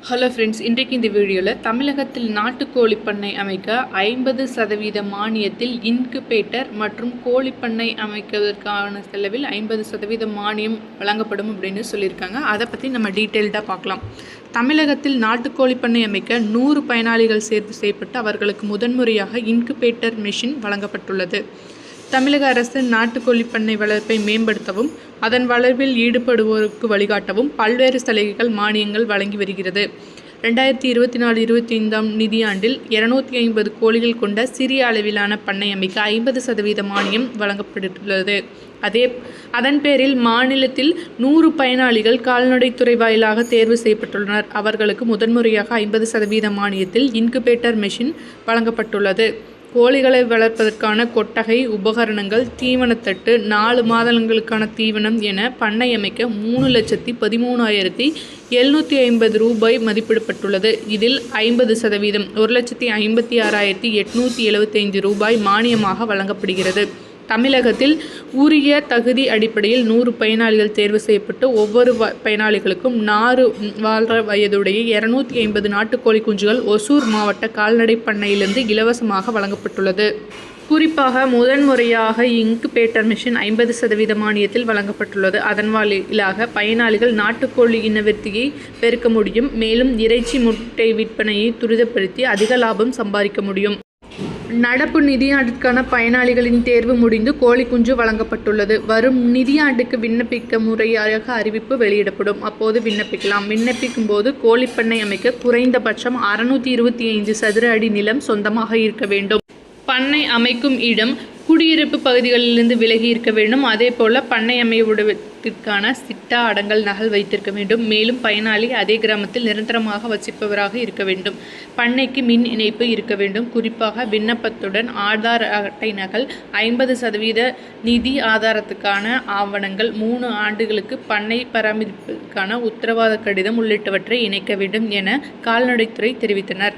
Hello friends, இன்றைக்கு இந்த வீடியோவில் தமிழகத்தில் நாட்டுக்கோழி பண்ணை அமைக்க 50% மானியத்தில் இன்குபேட்டர் மற்றும் கோழிப்பண்ணை அமைக்கிறதுக்கான செலவில் 50% மானியம் வழங்கப்படும் அப்படின்னு சொல்லியிருக்காங்க. அதை பற்றி நம்ம டீட்டெயில்டாக பார்க்கலாம். தமிழகத்தில் நாட்டுக்கோழி பண்ணை அமைக்க 100 பயனாளிகள் சேர்த்து செய்யப்பட்டு அவர்களுக்கு முதன்முறையாக இன்குபேட்டர் மெஷின் வழங்கப்பட்டுள்ளது. தமிழக அரசு நாட்டுக்கோழி பண்ணை வளர்ப்பை மேம்படுத்தவும் அதன் வளர்ப்பில் ஈடுபடுவோருக்கு வழிகாட்டவும் பல்வேறு சலுகைகள் மானியங்கள் வழங்கி வருகிறது. 2024-25 நிதியாண்டில் 250 கோழிகள் கொண்ட சிறிய அளவிலான பண்ணை அமைக்க 50% மானியம் வழங்கப்பட்டுள்ளது. அதன் பேரில் மாநிலத்தில் 100 பயனாளிகள் கால்நடைத்துறை வாயிலாக தேர்வு செய்யப்பட்டுள்ளனர். அவர்களுக்கு முதன்முறையாக 50% மானியத்தில் இன்குபேட்டர் மெஷின் வழங்கப்பட்டுள்ளது. கோழிகளை வளர்ப்பதற்கான கொட்டகை, உபகரணங்கள், தீவனத்தட்டு, 4 மாதங்களுக்கான தீவனம் என பண்ணை அமைக்க 3,13,750 ரூபாய் மதிப்பிடப்பட்டுள்ளது. இதில் 50% 1,56,875 ரூபாய் மானியமாக வழங்கப்படுகிறது. தமிழகத்தில் உரிய தகுதி அடிப்படையில் 100 பயனாளிகள் தேர்வு செய்யப்பட்டு ஒவ்வொரு பயனாளிகளுக்கும் 4 வயதுடைய 250 நாட்டுக்கோழி குஞ்சுகள் ஒசூர் மாவட்ட கால்நடை பண்ணையிலிருந்து இலவசமாக வழங்கப்பட்டுள்ளது. குறிப்பாக முதன்முறையாக இன்குபேட்டர் மிஷின் 50% மானியத்தில் வழங்கப்பட்டுள்ளது. அதன் வாயிலாக பயனாளிகள் நாட்டுக்கோழி இனவிருத்தியை பெருக்க முடியும். மேலும் இறைச்சி, முட்டை விற்பனையை துரிதப்படுத்தி அதிக லாபம் சம்பாதிக்க முடியும். நடப்பு நிதியாண்டிற்கான பயனாளிகளின் தேர்வு முடிந்து கோழி குஞ்சு வழங்கப்பட்டுள்ளது. வரும் நிதியாண்டுக்கு விண்ணப்பிக்க முறையாக அறிவிப்பு வெளியிடப்படும். அப்போது விண்ணப்பிக்கலாம். விண்ணப்பிக்கும் போது கோழிப்பண்ணை அமைக்க குறைந்தபட்சம் 625 சதுர அடி நிலம் சொந்தமாக இருக்க வேண்டும். பண்ணை அமைக்கும் இடம் குடியிருப்பு பகுதிகளிலிருந்து விலகி இருக்க வேண்டும். அதேபோல பண்ணை அமைவதற்கான சிட்டா, அடங்கல், நகல் வைத்திருக்க வேண்டும். மேலும் பயனாளி அதே கிராமத்தில் நிரந்தரமாக வசிப்பவராக இருக்க வேண்டும். பண்ணைக்கு மின் இணைப்பு இருக்க வேண்டும். குறிப்பாக விண்ணப்பத்துடன் ஆதார் அட்டை நகல், 50% நிதி ஆதாரத்துக்கான ஆவணங்கள், 3 ஆண்டுகளுக்கு பண்ணை பராமரிப்புக்கான உத்தரவாத கடிதம் உள்ளிட்டவற்றை இணைக்க வேண்டும் என கால்நடைத்துறை தெரிவித்தனர்.